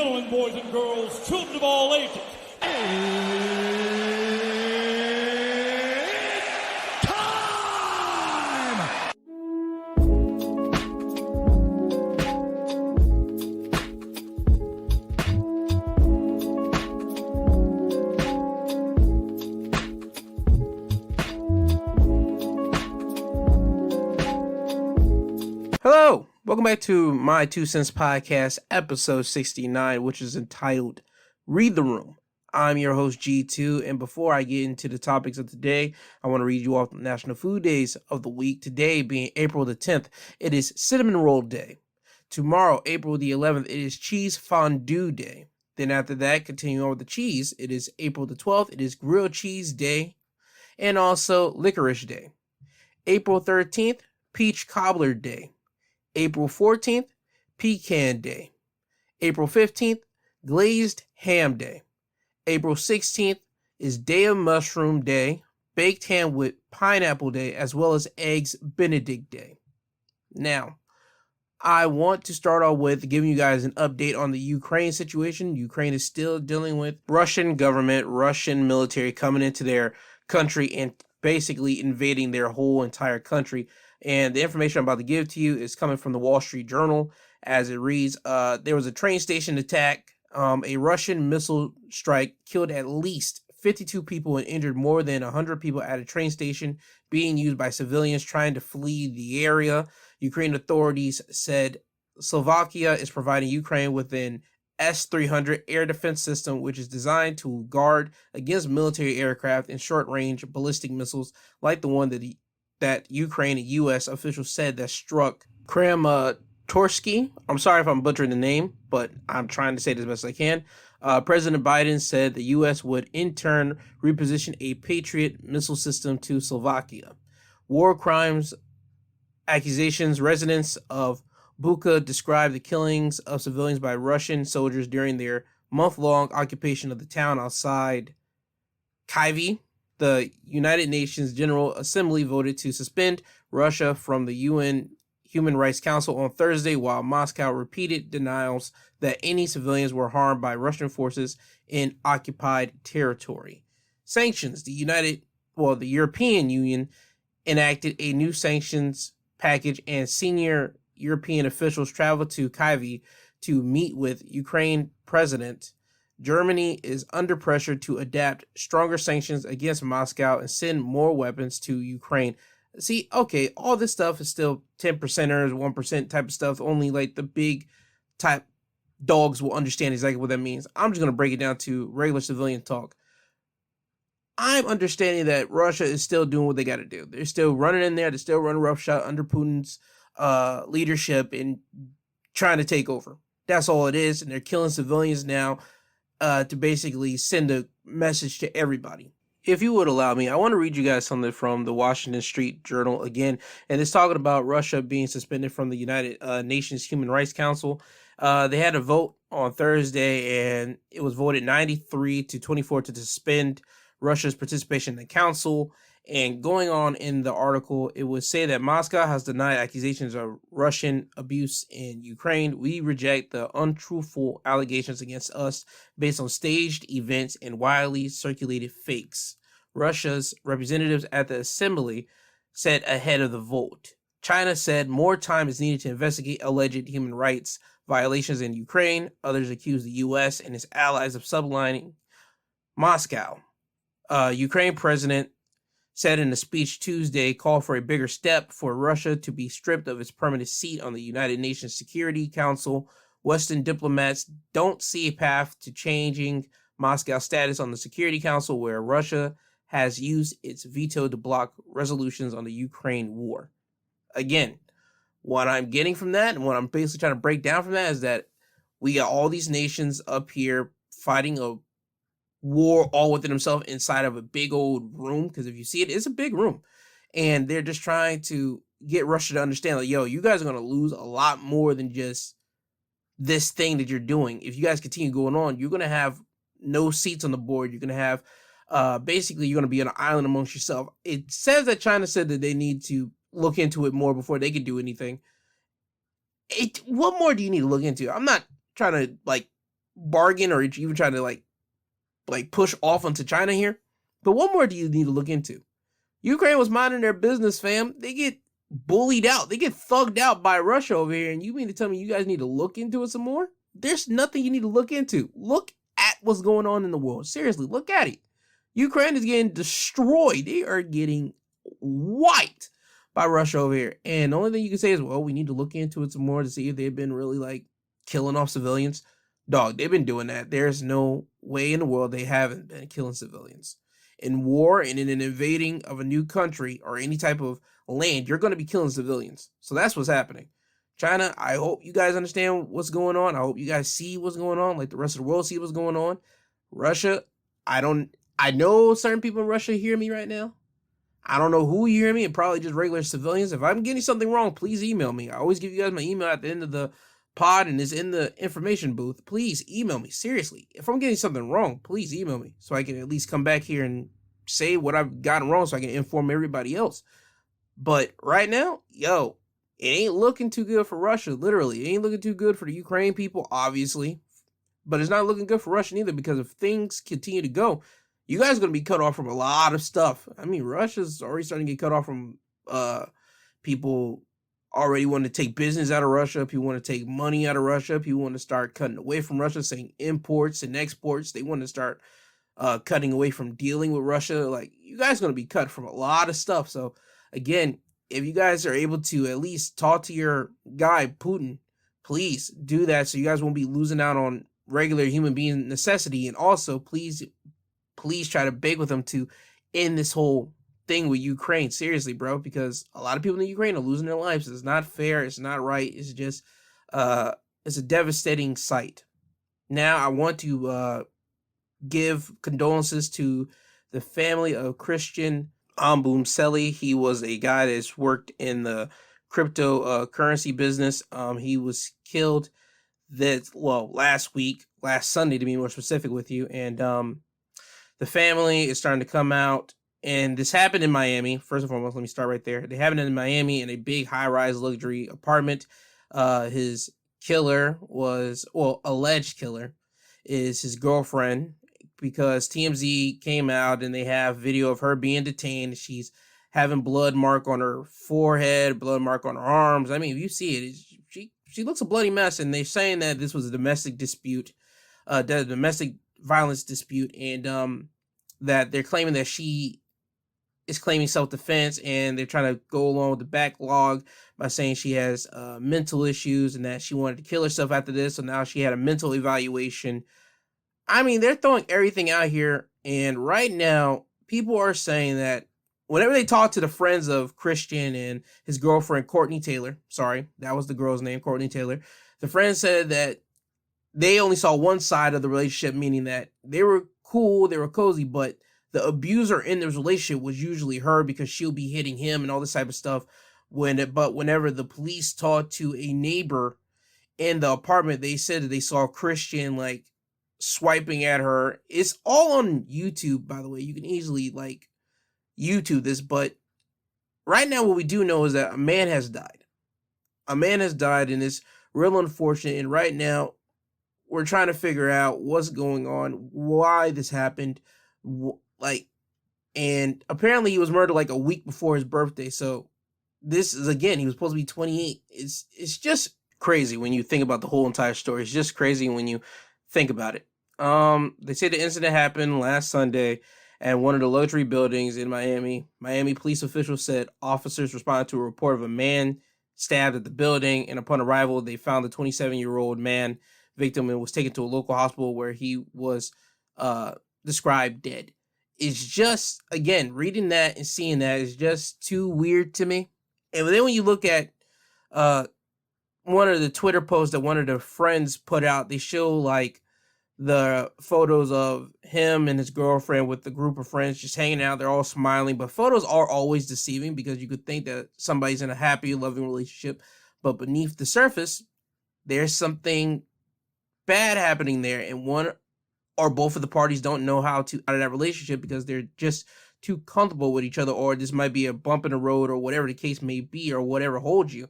gentlemen, boys and girls, children of all ages, it's time! Hello, welcome back to my 2 Cents Podcast, episode 69, which is entitled Read the Room. I'm your host, G2, and before I get into the topics of today, I want to read you off the National Food Days of the week. Today being April the 10th, it is Cinnamon Roll Day. Tomorrow, April the 11th, it is Cheese Fondue Day. Then after that, continuing on with the cheese, it is April the 12th, it is Grilled Cheese Day, and also Licorice Day. April 13th, Peach Cobbler Day. April 14th, Pecan Day. April 15th, Glazed Ham Day. April 16th is Day of Mushroom Day, Baked Ham with Pineapple Day, as well as Eggs Benedict Day. Now, I want to start off with giving you guys an update on the Ukraine situation. Ukraine is still dealing with Russian government, Russian military coming into their country and basically invading their whole entire country. And the information I'm about to give to you is coming from the Wall Street Journal. As it reads, there was a train station attack. A Russian missile strike killed at least 52 people and injured more than 100 people at a train station being used by civilians trying to flee the area. Ukraine authorities said Slovakia is providing Ukraine with an S-300 air defense system, which is designed to guard against military aircraft and short-range ballistic missiles like the one that Ukraine and U.S. officials said that struck Kramatorsk. I'm sorry if I'm butchering the name, but I'm trying to say it as best as I can. President Biden said the U.S. would in turn reposition a Patriot missile system to Slovakia. War crimes accusations. Residents of Bucha described the killings of civilians by Russian soldiers during their month-long occupation of the town outside Kyiv. The United Nations General Assembly voted to suspend Russia from the UN Human Rights Council on Thursday, while Moscow repeated denials that any civilians were harmed by Russian forces in occupied territory. Sanctions. The European Union enacted a new sanctions package, and senior European officials traveled to Kyiv to meet with Ukraine President. Germany is under pressure to adapt stronger sanctions against Moscow and send more weapons to Ukraine. See, okay, all this stuff is still 10%ers, 1% type of stuff. Only like the big type dogs will understand exactly what that means. I'm just going to break it down to regular civilian talk. I'm understanding that Russia is still doing what they got to do. They're still running in there. They're still running roughshod under Putin's leadership and trying to take over. That's all it is. And they're killing civilians now. To basically send a message to everybody. If you would allow me, I want to read you guys something from the Washington Street Journal again, and it's talking about Russia being suspended from the United Nations Human Rights Council. They had a vote on Thursday, and it was voted 93-24 to suspend Russia's participation in the council. And going on in the article, it would say that Moscow has denied accusations of Russian abuse in Ukraine. We reject the untruthful allegations against us based on staged events and widely circulated fakes, Russia's representatives at the assembly said ahead of the vote. China said more time is needed to investigate alleged human rights violations in Ukraine. Others accused the U.S. and its allies of sublining Moscow. Ukraine President said in a speech Tuesday, called for a bigger step for Russia to be stripped of its permanent seat on the United Nations Security Council. Western diplomats don't see a path to changing Moscow's status on the Security Council, where Russia has used its veto to block resolutions on the Ukraine war. Again, what I'm getting from that and what I'm basically trying to break down from that is that we got all these nations up here fighting a war all within themselves inside of a big old room, because if you see it, it's a big room, and they're just trying to get Russia to understand, like, yo, you guys are going to lose a lot more than just this thing that you're doing. If you guys continue going on, you're going to have no seats on the board. You're going to have basically you're going to be on an island amongst yourself. It says that China said that they need to look into it more before they can do anything. What more do you need to look into? I'm not trying to like bargain or even try to like push off onto China here. But what more do you need to look into? Ukraine was minding their business, fam. They get bullied out. They get thugged out by Russia over here. And you mean to tell me you guys need to look into it some more? There's nothing you need to look into. Look at what's going on in the world. Seriously, look at it. Ukraine is getting destroyed. They are getting wiped by Russia over here. And the only thing you can say is, well, we need to look into it some more to see if they've been really like killing off civilians. Dog, they've been doing that. There's no way in the world they haven't been killing civilians. In war and in an invading of a new country or any type of land, you're going to be killing civilians. So that's what's happening. China, I hope you guys understand what's going on. I hope you guys see what's going on, like the rest of the world see what's going on. Russia, I know certain people in Russia hear me right now. I don't know who you hear me, and probably just regular civilians. If I'm getting something wrong, please email me. I always give you guys my email at the end of the pod, and it's in the information booth. Please email me. Seriously, if I'm getting something wrong, please email me so I can at least come back here and say what I've gotten wrong so I can inform everybody else. But right now, it ain't looking too good for Russia. Literally, it ain't looking too good for the Ukraine people, obviously. But it's not looking good for Russia either, because if things continue to go, you guys are going to be cut off from a lot of stuff. I mean, Russia's already starting to get cut off from people already want to take business out of Russia. People want to take money out of Russia. People want to start cutting away from Russia, saying imports and exports. They want to start cutting away from dealing with Russia. Like, you guys are going to be cut from a lot of stuff. So, again, if you guys are able to at least talk to your guy, Putin, please do that so you guys won't be losing out on regular human being necessity. And also, please try to beg with them to end this whole thing with Ukraine. Seriously, bro, because a lot of people in Ukraine are losing their lives. It's not fair. It's not right. It's just, it's a devastating sight. Now, I want to give condolences to the family of Christian Obumseli. He was a guy that's worked in the cryptocurrency business. He was killed last Sunday, to be more specific with you. And the family is starting to come out. And this happened in Miami. First and foremost, let me start right there. They happened in Miami in a big high-rise luxury apartment. His killer alleged killer is his girlfriend, because TMZ came out and they have video of her being detained. She's having blood mark on her forehead, blood mark on her arms. I mean, if you see it, she looks a bloody mess. And they're saying that this was a domestic dispute, domestic violence dispute, and that they're claiming that she is claiming self-defense, and they're trying to go along with the backlog by saying she has mental issues and that she wanted to kill herself after this, so now she had a mental evaluation. I mean, they're throwing everything out here, and right now, people are saying that whenever they talk to the friends of Christian and his girlfriend, Courtney Taylor, sorry, that was the girl's name, Courtney Taylor, the friends said that they only saw one side of the relationship, meaning that they were cool, they were cozy, but the abuser in this relationship was usually her, because she'll be hitting him and all this type of stuff. But whenever the police talked to a neighbor in the apartment, they said that they saw Christian like swiping at her. It's all on YouTube, by the way. You can easily like YouTube this, but right now what we do know is that a man has died. A man has died, and it's real unfortunate. And right now, we're trying to figure out what's going on, why this happened. And apparently he was murdered like a week before his birthday. So this is, again, he was supposed to be 28. It's just crazy when you think about the whole entire story. It's just crazy when you think about it. They say the incident happened last Sunday at one of the luxury buildings in Miami. Miami police officials said officers responded to a report of a man stabbed at the building, and upon arrival, they found the 27-year-old man victim and was taken to a local hospital where he was described dead. It's just, again, reading that and seeing that is just too weird to me. And then when you look at one of the Twitter posts that one of the friends put out, they show like the photos of him and his girlfriend with the group of friends just hanging out. They're all smiling, but photos are always deceiving, because you could think that somebody's in a happy, loving relationship, but beneath the surface, there's something bad happening there, and one or both of the parties don't know how to out of that relationship because they're just too comfortable with each other, or this might be a bump in the road, or whatever the case may be, or whatever holds you.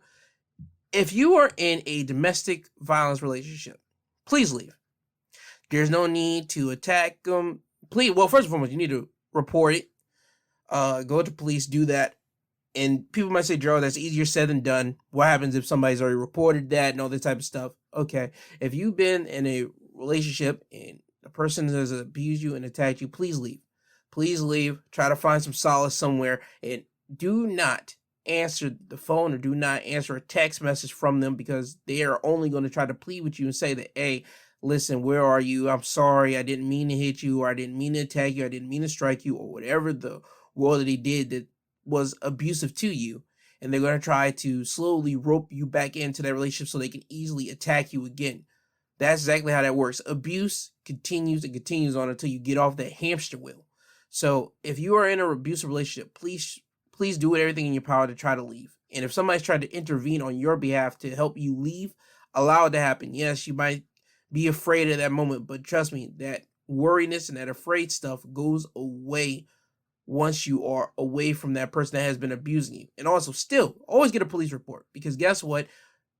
If you are in a domestic violence relationship, please leave. There's no need to attack them. Please, well, first and foremost, you need to report it. Go to police, do that. And people might say, Joe, that's easier said than done. What happens if somebody's already reported that and all this type of stuff? Okay, if you've been in a relationship and the person has abused you and attacked you, please leave. Please leave. Try to find some solace somewhere. And do not answer the phone or do not answer a text message from them, because they are only going to try to plead with you and say that, hey, listen, where are you? I'm sorry. I didn't mean to hit you, or I didn't mean to attack you. I didn't mean to strike you, or whatever the world that he did that was abusive to you. And they're going to try to slowly rope you back into that relationship so they can easily attack you again. That's exactly how that works. Abuse continues and continues on until you get off that hamster wheel. So if you are in an abusive relationship, please do everything in your power to try to leave. And if somebody's trying to intervene on your behalf to help you leave, allow it to happen. Yes, you might be afraid at that moment, but trust me, that worriness and that afraid stuff goes away once you are away from that person that has been abusing you. And also, still, always get a police report, because guess what?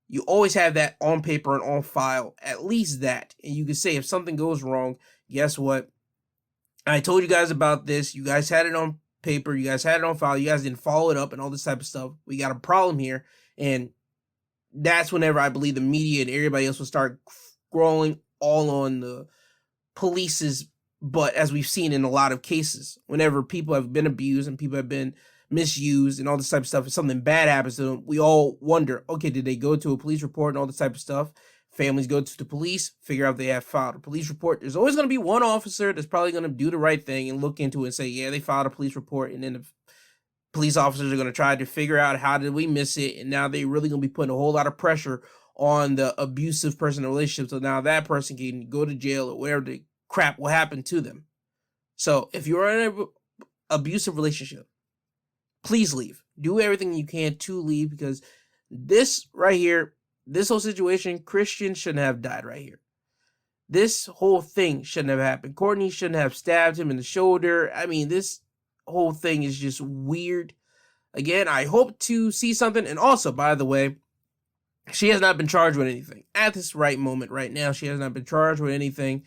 You always have that on paper and on file, at least that. And you can say if something goes wrong, guess what? I told you guys about this. You guys had it on paper. You guys had it on file. You guys didn't follow it up and all this type of stuff. We got a problem here. And that's whenever I believe the media and everybody else will start scrolling all on the police's butt, as we've seen in a lot of cases. Whenever people have been abused and people have been misused and all this type of stuff, if something bad happens to them, we all wonder, okay, did they go to a police report and all this type of stuff? Families go to the police, figure out if they have filed a police report. There's always going to be one officer that's probably going to do the right thing and look into it and say, yeah, they filed a police report. And then the police officers are going to try to figure out, how did we miss it? And now they're really going to be putting a whole lot of pressure on the abusive person in the relationship. So now that person can go to jail or whatever the crap will happen to them. So if you're in an abusive relationship, please leave. Do everything you can to leave, because this right here, this whole situation, Christian shouldn't have died right here. This whole thing shouldn't have happened. Courtney shouldn't have stabbed him in the shoulder. I mean, this whole thing is just weird. Again, I hope to see something. And also, by the way, she has not been charged with anything. At this right moment, right now, she has not been charged with anything.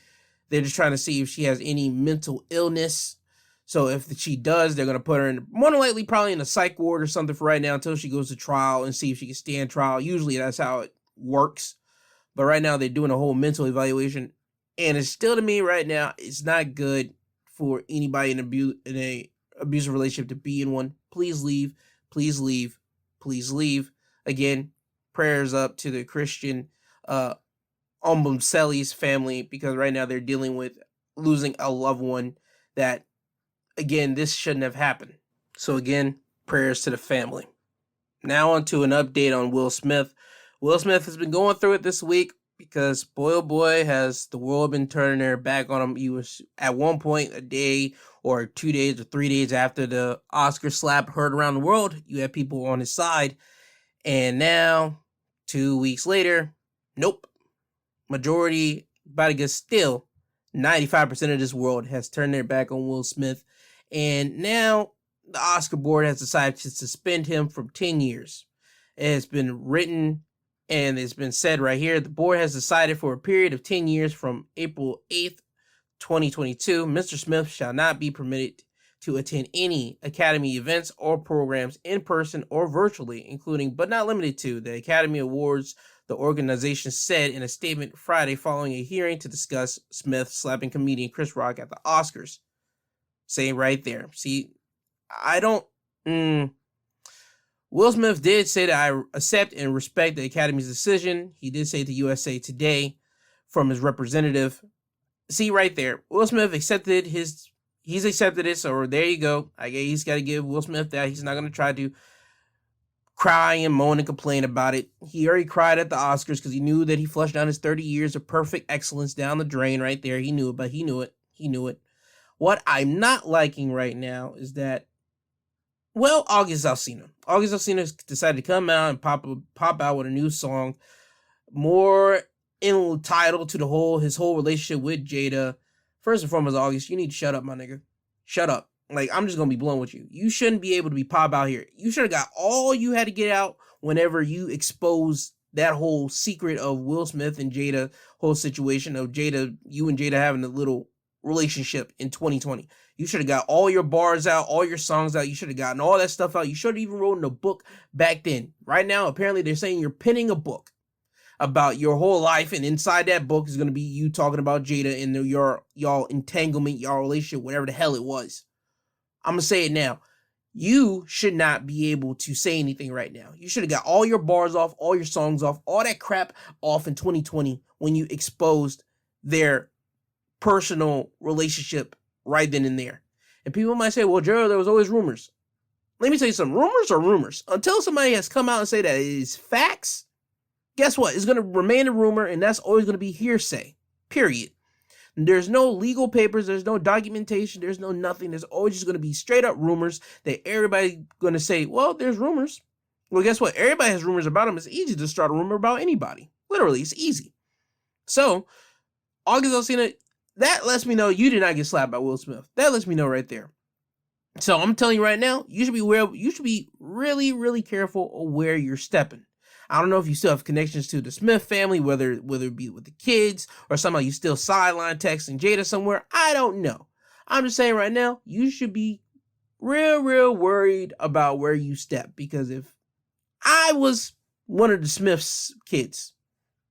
They're just trying to see if she has any mental illness. So if she does, they're going to put her in, more than likely, probably in a psych ward or something for right now until she goes to trial and see if she can stand trial. Usually that's how it works. But right now they're doing a whole mental evaluation. And it's still, to me right now, it's not good for anybody in a abusive relationship to be in one. Please leave. Please leave. Please leave. Again, prayers up to the Christian Obumseli's family, because right now they're dealing with losing a loved one that, again, this shouldn't have happened. So again, prayers to the family. Now on to an update on Will Smith. Will Smith has been going through it this week because, boy, oh boy, has the world been turning their back on him. He was, at one point, a day or 2 days or 3 days after the Oscar slap heard around the world, you had people on his side. And now, 2 weeks later, nope. Majority, about to get still, 95% of this world has turned their back on Will Smith. And now the Oscar board has decided to suspend him from 10 years. It has been written and it's been said right here. The board has decided for a period of 10 years from April 8th, 2022, Mr. Smith shall not be permitted to attend any Academy events or programs in person or virtually, including but not limited to the Academy Awards, the organization said in a statement Friday following a hearing to discuss Smith slapping comedian Chris Rock at the Oscars. Saying right there. See, I don't... Will Smith did say that I accept and respect the Academy's decision. He did say to USA Today from his representative. See right there. Will Smith accepted he's accepted it, so there you go. I guess he's got to give Will Smith that. He's not going to try to cry and moan and complain about it. He already cried at the Oscars because he knew that he flushed down his 30 years of perfect excellence down the drain right there. He knew it, but he knew it. He knew it. What I'm not liking right now is that, well, August Alsina. August Alsina decided to come out and pop out with a new song, more entitled to his whole relationship with Jada. First and foremost, August, you need to shut up, my nigga. Shut up. Like, I'm just going to be blunt with you. You shouldn't be able to be pop out here. You should have got all you had to get out whenever you exposed that whole secret of Will Smith and Jada whole situation of you and Jada having a little relationship in 2020. You should have got all your bars out, all your songs out. You should have gotten all that stuff out. You should have even written a book back then. Right now, apparently they're saying you're penning a book about your whole life, and inside that book is going to be you talking about Jada and y'all entanglement, y'all relationship, whatever the hell it was. I'm going to say it now. You should not be able to say anything right now. You should have got all your bars off, all your songs off, all that crap off in 2020 when you exposed their personal relationship right then and there. And people might say, well, Gerald, there was always rumors. Let me tell you something. Rumors are rumors. Until somebody has come out and say that it is facts, guess what? It's going to remain a rumor, and that's always going to be hearsay, period. There's no legal papers. There's no documentation. There's no nothing. There's always just going to be straight up rumors that everybody's going to say, well, there's rumors. Well, guess what? Everybody has rumors about them. It's easy to start a rumor about anybody. Literally, it's easy. So, August Alsina, that lets me know you did not get slapped by Will Smith. That lets me know right there. So I'm telling you right now, you should be really, really careful of where you're stepping. I don't know if you still have connections to the Smith family, whether it be with the kids or somehow you still sideline texting Jada somewhere. I don't know. I'm just saying right now, you should be real, real worried about where you step, because if I was one of the Smith's kids,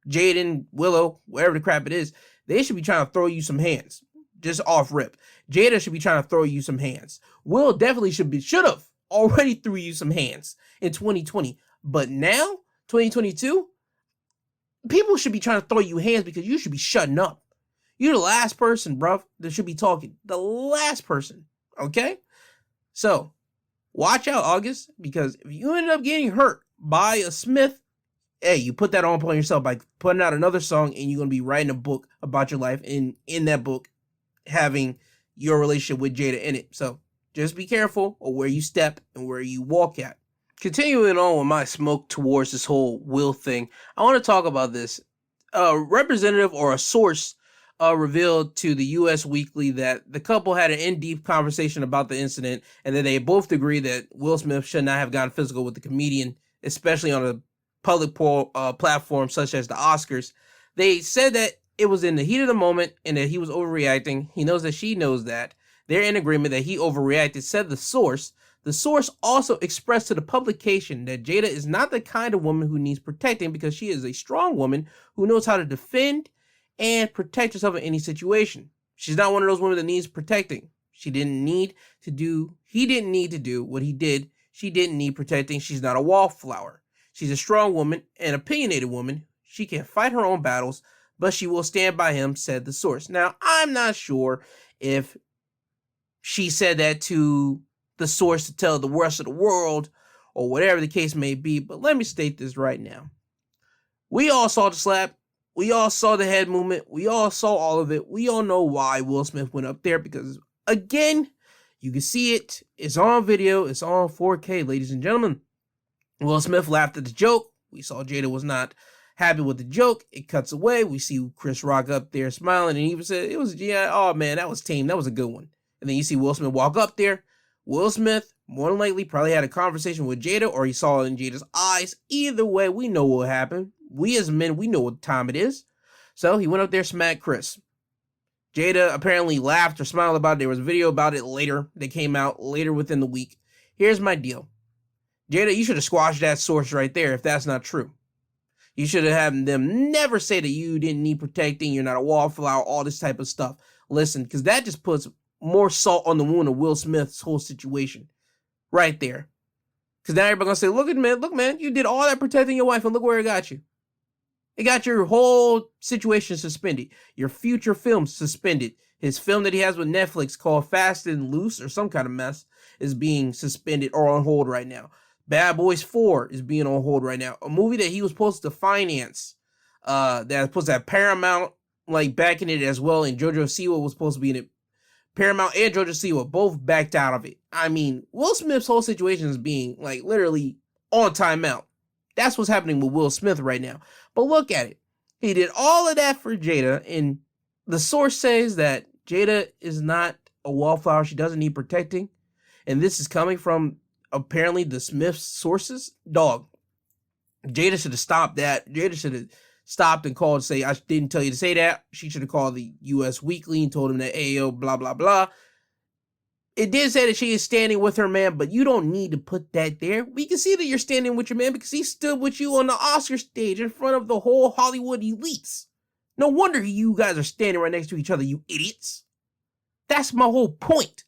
Jaden, Willow, whatever the crap it is, they should be trying to throw you some hands, just off rip. Jada should be trying to throw you some hands. Will definitely should have already threw you some hands in 2020. But now, 2022, people should be trying to throw you hands because you should be shutting up. You're the last person, bruv, that should be talking. The last person, okay? So, watch out, August, because if you end up getting hurt by a Smith, hey, you put that on upon yourself by putting out another song, and you're going to be writing a book about your life, and in that book, having your relationship with Jada in it. So just be careful of where you step and where you walk at. Continuing on with my smoke towards this whole Will thing, I want to talk about this. A representative or a source revealed to the U.S. Weekly that the couple had an in-depth conversation about the incident, and that they both agree that Will Smith should not have gotten physical with the comedian, especially on a public platform such as the Oscars. They said that it was in the heat of the moment and that he was overreacting. He knows that she knows that. They're in agreement that he overreacted, said the source. The source also expressed to the publication that Jada is not the kind of woman who needs protecting, because she is a strong woman who knows how to defend and protect herself in any situation. She's not one of those women that needs protecting. He didn't need to do what he did. She didn't need protecting. She's not a wallflower. She's a strong woman, an opinionated woman. She can fight her own battles, but she will stand by him, said the source. Now, I'm not sure if she said that to the source to tell the rest of the world or whatever the case may be, but let me state this right now. We all saw the slap. We all saw the head movement. We all saw all of it. We all know why Will Smith went up there, because, again, you can see it. It's on video. It's on 4K, ladies and gentlemen. Will Smith laughed at the joke. We saw Jada was not happy with the joke. It cuts away. We see Chris Rock up there smiling, and he even said, oh man, that was tame. That was a good one. And then you see Will Smith walk up there. Will Smith, more than likely, probably had a conversation with Jada, or he saw it in Jada's eyes. Either way, we know what happened. We as men, we know what time it is. So he went up there, smacked Chris. Jada apparently laughed or smiled about it. There was a video about it later that came out later within the week. Here's my deal. Jada, you should have squashed that source right there if that's not true. You should have had them never say that you didn't need protecting, you're not a wallflower, all this type of stuff. Listen, because that just puts more salt on the wound of Will Smith's whole situation right there. Because now everybody's going to say, look, man, you did all that protecting your wife, and look where it got you. It got your whole situation suspended. Your future film suspended. His film that he has with Netflix called Fast and Loose or some kind of mess is being suspended or on hold right now. Bad Boys 4 is being on hold right now. A movie that he was supposed to finance, that was supposed to have Paramount like backing it as well, and Jojo Siwa was supposed to be in it. Paramount and Jojo Siwa both backed out of it. I mean, Will Smith's whole situation is being like literally on timeout. That's what's happening with Will Smith right now. But look at it. He did all of that for Jada, and the source says that Jada is not a wallflower. She doesn't need protecting. And this is coming from apparently the Smith sources. Dog, Jada should have stopped that. Jada should have stopped and called to say, I didn't tell you to say that. She should have called the U.S. Weekly and told him that, hey, yo, blah, blah, blah. It did say that she is standing with her man, but you don't need to put that there. We can see that you're standing with your man because he stood with you on the Oscar stage in front of the whole Hollywood elites. No wonder you guys are standing right next to each other, you idiots. That's my whole point.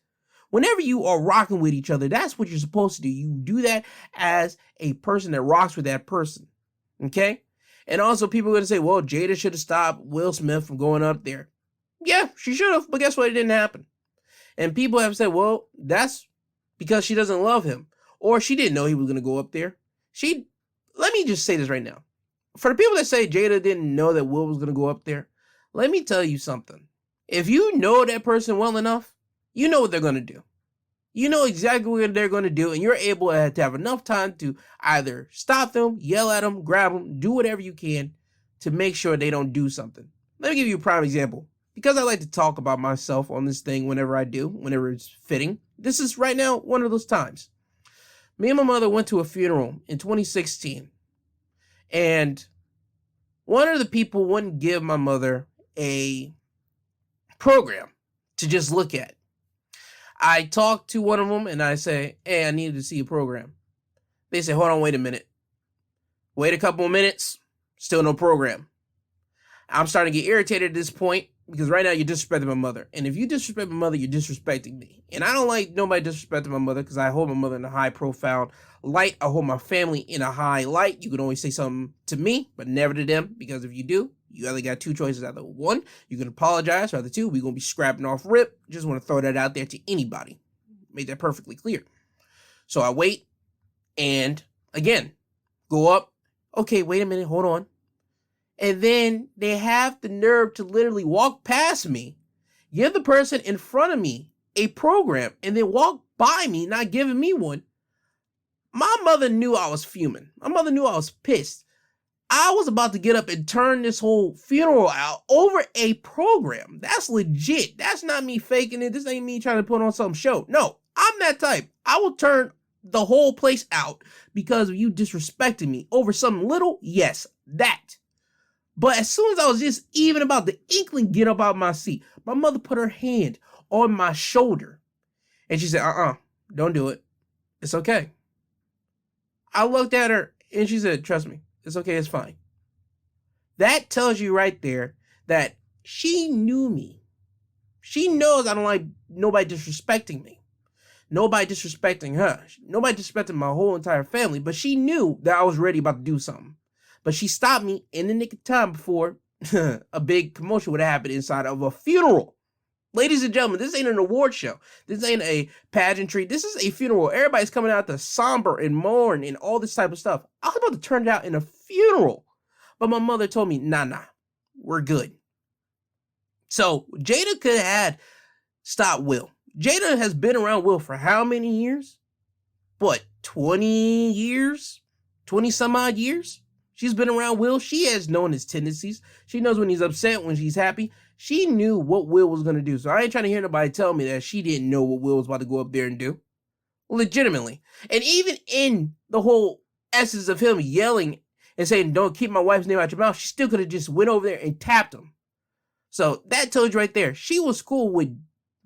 Whenever you are rocking with each other, that's what you're supposed to do. You do that as a person that rocks with that person. Okay? And also people are going to say, well, Jada should have stopped Will Smith from going up there. Yeah, she should have, but guess what? It didn't happen. And people have said, well, that's because she doesn't love him. Or she didn't know he was going to go up there. Let me just say this right now. For the people that say Jada didn't know that Will was going to go up there, let me tell you something. If you know that person well enough, you know what they're going to do. You know exactly what they're going to do, and you're able to have enough time to either stop them, yell at them, grab them, do whatever you can to make sure they don't do something. Let me give you a prime example. Because I like to talk about myself on this thing whenever it's fitting. This is right now one of those times. Me and my mother went to a funeral in 2016. And one of the people wouldn't give my mother a program to just look at. I talked to one of them and I say, hey, I needed to see a program. They say, hold on, wait a minute. Wait a couple of minutes, still no program. I'm starting to get irritated at this point because right now you're disrespecting my mother. And if you disrespect my mother, you're disrespecting me. And I don't like nobody disrespecting my mother because I hold my mother in a high profile light. I hold my family in a high light. You can always say something to me, but never to them, because if you do, you either got two choices. Either one, you can apologize, or either two, we're going to be scrapping off rip. Just want to throw that out there to anybody. Make that perfectly clear. So I wait and again, go up. Okay, wait a minute, hold on. And then they have the nerve to literally walk past me, give the person in front of me a program, and then walk by me, not giving me one. My mother knew I was fuming. My mother knew I was pissed. I was about to get up and turn this whole funeral out over a program. That's legit. That's not me faking it. This ain't me trying to put on some show. No, I'm that type. I will turn the whole place out because of you disrespecting me over something little. Yes, that. But as soon as I was just even about the inkling get up out of my seat, my mother put her hand on my shoulder and she said, don't do it. It's okay. I looked at her and she said, trust me, it's okay, it's fine. That tells you right there that she knew me. She knows I don't like nobody disrespecting me. Nobody disrespecting her. Nobody disrespecting my whole entire family, but she knew that I was ready about to do something. But she stopped me in the nick of time before a big commotion would have happened inside of a funeral. Ladies and gentlemen, this ain't an award show. This ain't a pageantry. This is a funeral. Everybody's coming out to somber and mourn and all this type of stuff. I was about to turn it out in a funeral. But my mother told me, nah, we're good. So Jada could have had stopped Will. Jada has been around Will for how many years? What, 20 years? 20 some odd years? She's been around Will. She has known his tendencies. She knows when he's upset, when she's happy. She knew what Will was going to do. So I ain't trying to hear nobody tell me that she didn't know what Will was about to go up there and do. Legitimately. And even in the whole essence of him yelling and saying, don't keep my wife's name out your mouth, she still could have just went over there and tapped him. So that tells you right there, she was cool with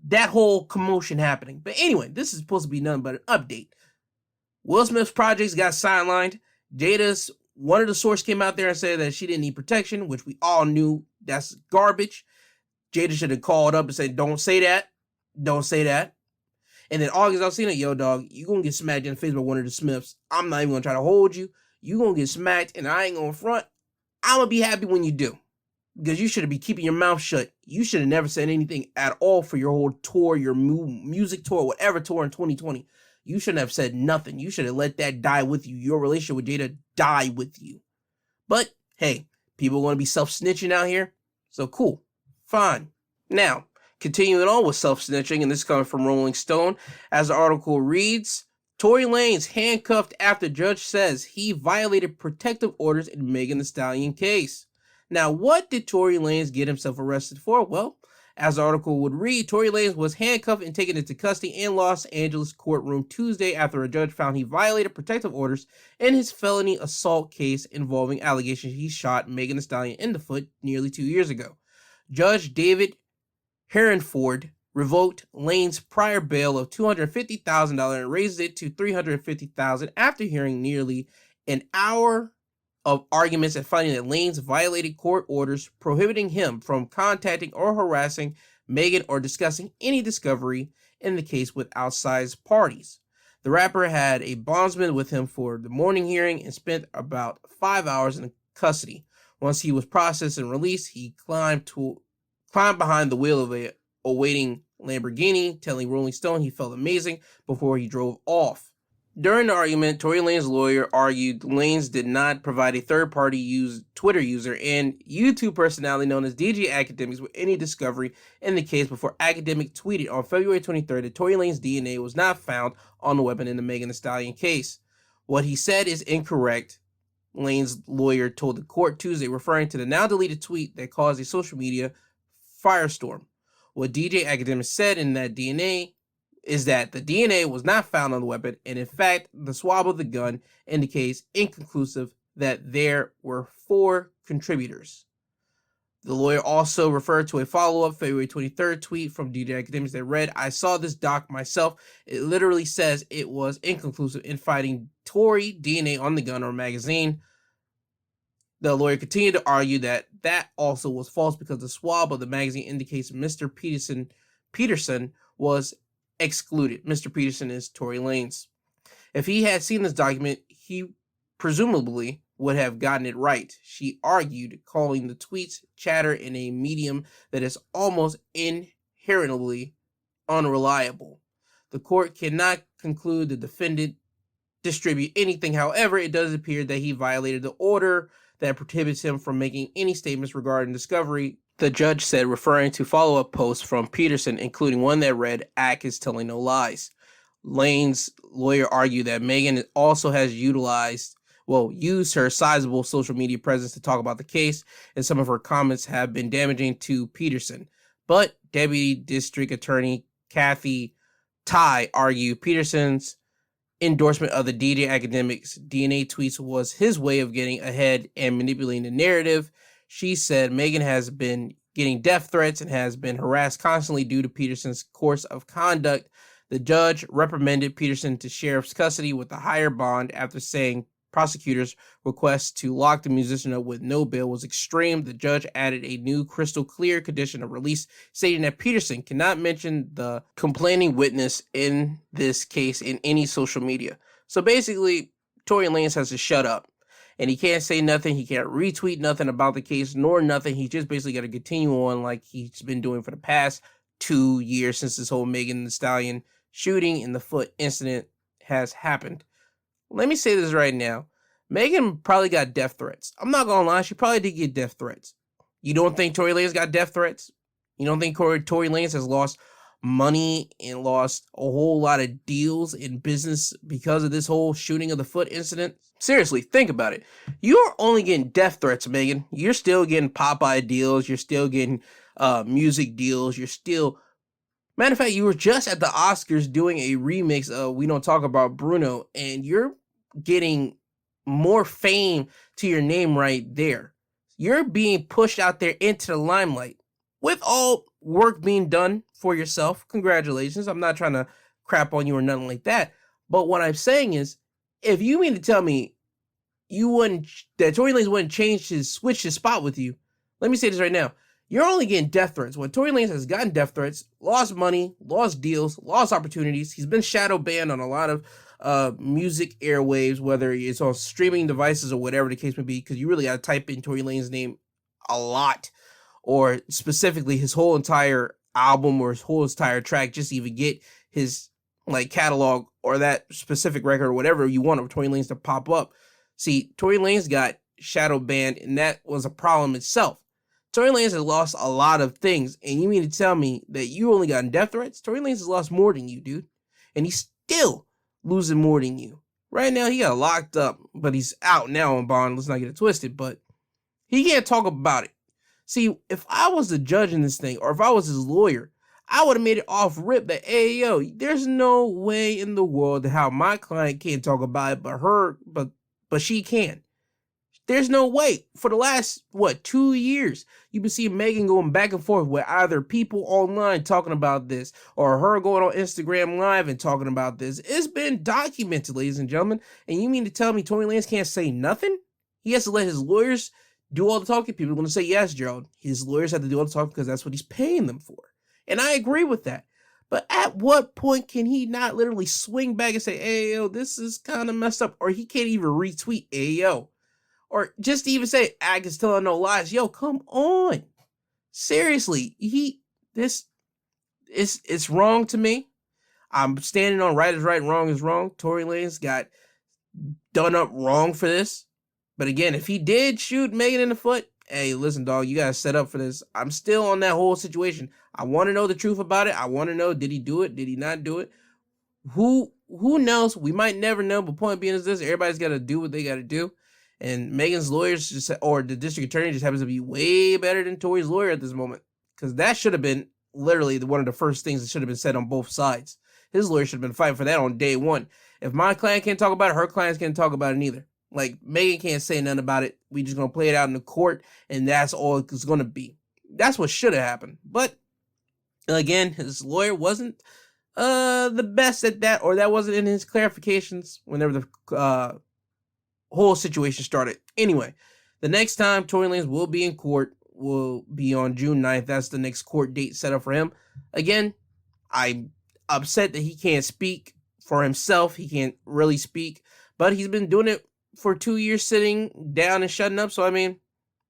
that whole commotion happening. But anyway, this is supposed to be nothing but an update. Will Smith's projects got sidelined. One of the sources came out there and said that she didn't need protection, which we all knew that's garbage. Jada should have called up and said, don't say that. Don't say that. And then August, I was saying it, yo, dog, you going to get smacked in the face by one of the Smiths. I'm not even going to try to hold you. You going to get smacked, and I ain't going to front. I'm going to be happy when you do. Because you should be keeping your mouth shut. You should have never said anything at all for your whole tour, your music tour, whatever tour in 2020. You shouldn't have said nothing. You should have let that die with you. Your relationship with Jada die with you. But, hey, people want to be self-snitching out here. So, cool. Fine. Now, continuing on with self-snitching, and this is coming from Rolling Stone. As the article reads, Tory Lanez handcuffed after judge says he violated protective orders in Megan Thee Stallion case. Now, what did Tory Lanez get himself arrested for? Well, As the article would read, Tory Lanez was handcuffed and taken into custody in Los Angeles courtroom Tuesday after a judge found he violated protective orders in his felony assault case involving allegations he shot Megan Thee Stallion in the foot nearly 2 years ago. Judge David Herrenford revoked Lane's prior bail of $250,000 and raised it to $350,000 after hearing nearly an hour of arguments and finding that Lanez violated court orders prohibiting him from contacting or harassing Megan or discussing any discovery in the case with outside parties. The rapper had a bondsman with him for the morning hearing and spent about 5 hours in custody. Once he was processed and released, he climbed behind the wheel of a awaiting Lamborghini, telling Rolling Stone he felt amazing before he drove off. During the argument, Tory Lanez's lawyer argued Lanez did not provide a third-party Twitter user and YouTube personality known as DJ Academics with any discovery in the case before Academic tweeted on February 23rd that Tory Lanez's DNA was not found on the weapon in the Megan Thee Stallion case. What he said is incorrect, Lanez's lawyer told the court Tuesday, referring to the now-deleted tweet that caused a social media firestorm. What DJ Academics said in that DNA is that the DNA was not found on the weapon, and in fact, the swab of the gun indicates inconclusive that there were 4 contributors. The lawyer also referred to a follow-up February 23rd tweet from DJ Academics that read, "I saw this doc myself. It literally says it was inconclusive in finding Tory DNA on the gun or magazine." The lawyer continued to argue that also was false because the swab of the magazine indicates Mr. Peterson was excluded. Mr. Peterson is Tory Lanez. If he had seen this document, he presumably would have gotten it right, she argued, calling the tweets chatter in a medium that is almost inherently unreliable. The court cannot conclude the defendant distribute anything. However, it does appear that he violated the order that prohibits him from making any statements regarding discovery, the judge said, referring to follow-up posts from Peterson, including one that read, "Ack is telling no lies." Lane's lawyer argued that Megan also has used her sizable social media presence to talk about the case, and some of her comments have been damaging to Peterson. But Deputy District Attorney Kathy Tai argued Peterson's endorsement of the DJ Academics DNA tweets was his way of getting ahead and manipulating the narrative. She said Megan has been getting death threats and has been harassed constantly due to Peterson's course of conduct. The judge reprimanded Peterson to sheriff's custody with a higher bond after saying prosecutors' request to lock the musician up with no bail was extreme. The judge added a new crystal clear condition of release, stating that Peterson cannot mention the complaining witness in this case in any social media. So basically, Tory Lanez has to shut up. And he can't say nothing. He can't retweet nothing about the case nor nothing. He just basically got to continue on like he's been doing for the past 2 years since this whole Megan Thee Stallion shooting in the foot incident has happened. Let me say this right now. Megan probably got death threats. I'm not going to lie. She probably did get death threats. You don't think Tory Lanez got death threats? You don't think Tory Lanez has lost money and lost a whole lot of deals in business because of this whole shooting of the foot incident? Seriously, think about it. You're only getting death threats, Megan. You're still getting Popeye deals. You're still getting music deals. Matter of fact, you were just at the Oscars doing a remix of We Don't Talk About Bruno, and you're getting more fame to your name right there. You're being pushed out there into the limelight with all work being done for yourself. Congratulations. I'm not trying to crap on you or nothing like that. But what I'm saying is, if you mean to tell me that Tory Lanez wouldn't switch his spot with you, let me say this right now. You're only getting death threats. When Tory Lanez has gotten death threats, lost money, lost deals, lost opportunities. He's been shadow banned on a lot of music airwaves, whether it's on streaming devices or whatever the case may be, because you really got to type in Tory Lanez's name a lot, or specifically his whole entire album or his whole entire track, just to even get his catalog or that specific record or whatever you want of Tory Lanez to pop up. See, Tory Lanez got shadow banned, and that was a problem itself. Tory Lanez has lost a lot of things, and you mean to tell me that you only got death threats? Tory Lanez has lost more than you, dude. And he's still losing more than you. Right now, he got locked up, but he's out now on bond. Let's not get it twisted, but he can't talk about it. See, if I was the judge in this thing, or if I was his lawyer, I would have made it off rip that, hey, yo, there's no way in the world how my client can't talk about it, but she can. There's no way. For the last, 2 years, you've been seeing Megan going back and forth with either people online talking about this or her going on Instagram Live and talking about this. It's been documented, ladies and gentlemen. And you mean to tell me Tory Lanez can't say nothing? He has to let his lawyers do all the talking. People are going to say, yes, Gerald. His lawyers have to do all the talking because that's what he's paying them for. And I agree with that. But at what point can he not literally swing back and say, hey, yo, this is kind of messed up? Or he can't even retweet, hey, yo. Or just even say, Agnes telling no lies. Yo, come on. Seriously, it's wrong to me. I'm standing on right is right, wrong is wrong. Tory Lanez got done up wrong for this. But again, if he did shoot Megan in the foot, hey, listen, dog, you got to set up for this. I'm still on that whole situation. I want to know the truth about it. I want to know, did he do it? Did he not do it? Who knows? We might never know. But point being is this, everybody's got to do what they got to do. And Megan's lawyers or the district attorney just happens to be way better than Tory's lawyer at this moment. Because that should have been literally one of the first things that should have been said on both sides. His lawyer should have been fighting for that on day one. If my client can't talk about it, her clients can't talk about it neither. Like, Megan can't say nothing about it. We just going to play it out in the court, and that's all it's going to be. That's what should have happened. But, again, his lawyer wasn't the best at that, or that wasn't in his clarifications whenever the whole situation started. Anyway, the next time Tory Lanez will be in court will be on June 9th. That's the next court date set up for him. Again, I'm upset that he can't speak for himself. He can't really speak, but he's been doing it for 2 years, sitting down and shutting up. So, I mean,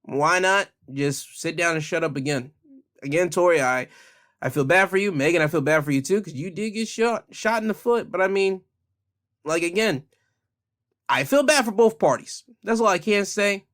why not just sit down and shut up again? Again, Tory, I feel bad for you. Megan, I feel bad for you too, because you did get shot in the foot. But I mean, like, again, I feel bad for both parties. That's all I can say.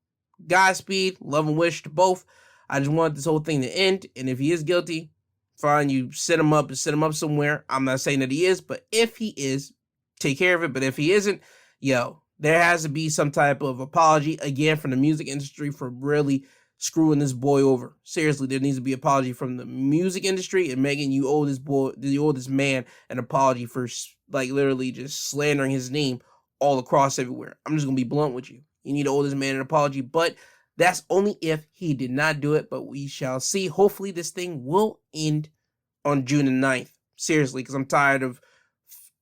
Godspeed, love and wish to both. I just want this whole thing to end. And if he is guilty, fine, you set him up somewhere. I'm not saying that he is, but if he is, take care of it. But if he isn't, yo, there has to be some type of apology again from the music industry for really screwing this boy over. Seriously, there needs to be an apology from the music industry. And Megan, you owe this man an apology for like literally just slandering his name all across everywhere. I'm just going to be blunt with you. You need to owe this man an apology, but that's only if he did not do it, but we shall see. Hopefully this thing will end on June the 9th. Seriously, because I'm tired of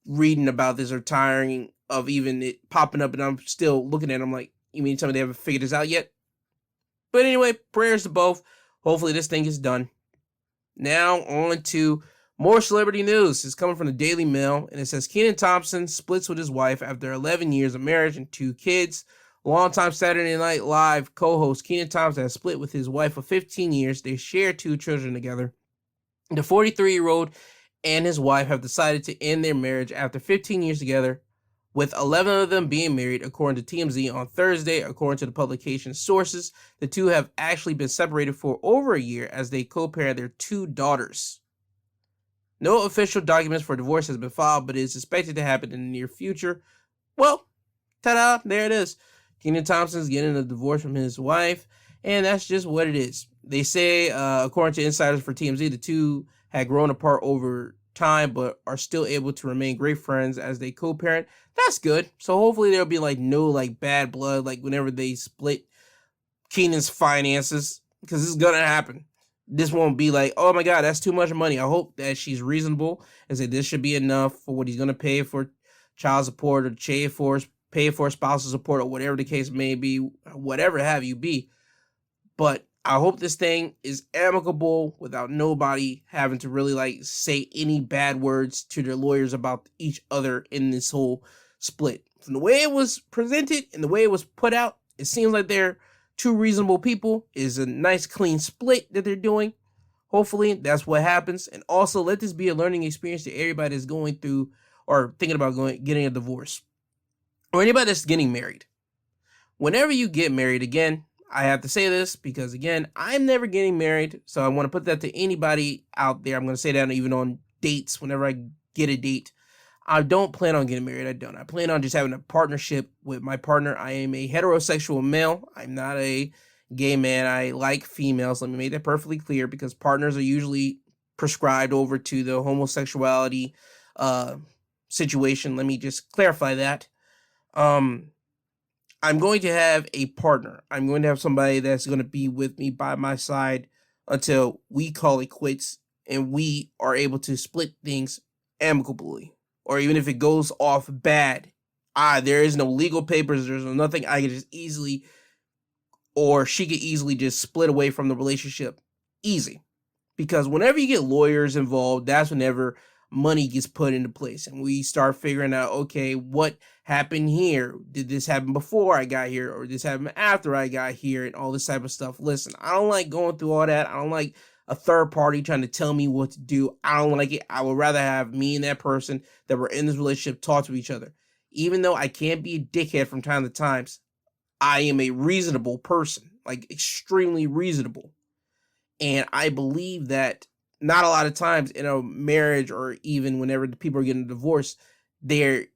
reading about this or tiring of even it popping up and I'm still looking at it. I'm like, you mean to tell me they haven't figured this out yet? But anyway, prayers to both. Hopefully this thing is done. Now on to more celebrity news. It's coming from the Daily Mail, and it says Kenan Thompson splits with his wife after 11 years of marriage and 2 kids. Longtime Saturday Night Live co-host Kenan Thompson has split with his wife of 15 years. They share 2 children together. The 43-year-old and his wife have decided to end their marriage after 15 years together, with 11 of them being married, according to TMZ on Thursday. According to the publication's sources, the two have actually been separated for over a year as they co-parent their 2 daughters. No official documents for divorce has been filed, but it is expected to happen in the near future. Well, ta-da, there it is. Kenan Thompson's getting a divorce from his wife, and that's just what it is. They say, according to insiders for TMZ, the two had grown apart over time, but are still able to remain great friends as they co-parent. That's good. So hopefully there'll be no bad blood, whenever they split Kenan's finances, because this is gonna happen. This won't be like, oh my God, that's too much money. I hope that she's reasonable and say this should be enough for what he's going to pay for child support or pay for spousal support or whatever the case may be, whatever have you be. But I hope this thing is amicable without nobody having to really say any bad words to their lawyers about each other in this whole split. From the way it was presented and the way it was put out, it seems like they're 2 reasonable people. Is a nice clean split that they're doing. Hopefully that's what happens. And also let this be a learning experience to everybody that's going through or thinking about getting a divorce, or anybody that's getting married. Whenever you get married, again, I have to say this because again, I'm never getting married. So I want to put that to anybody out there. I'm going to say that even on dates, whenever I get a date. I don't plan on getting married. I don't. I plan on just having a partnership with my partner. I am a heterosexual male. I'm not a gay man. I like females. Let me make that perfectly clear, because partners are usually prescribed over to the homosexuality situation. Let me just clarify that. I'm going to have a partner. I'm going to have somebody that's going to be with me by my side until we call it quits and we are able to split things amicably. Or even if it goes off bad, there is no legal papers, there's no nothing. I can just easily, or she could easily just split away from the relationship. Easy. Because whenever you get lawyers involved, that's whenever money gets put into place. And we start figuring out, okay, what happened here? Did this happen before I got here? Or did this happen after I got here? And all this type of stuff. Listen, I don't like going through all that. I don't like a third party trying to tell me what to do. I don't like it. I would rather have me and that person that were in this relationship talk to each other. Even though I can't be a dickhead from time to time, I am a reasonable person, like extremely reasonable. And I believe that not a lot of times in a marriage, or even whenever the people are getting divorced, there's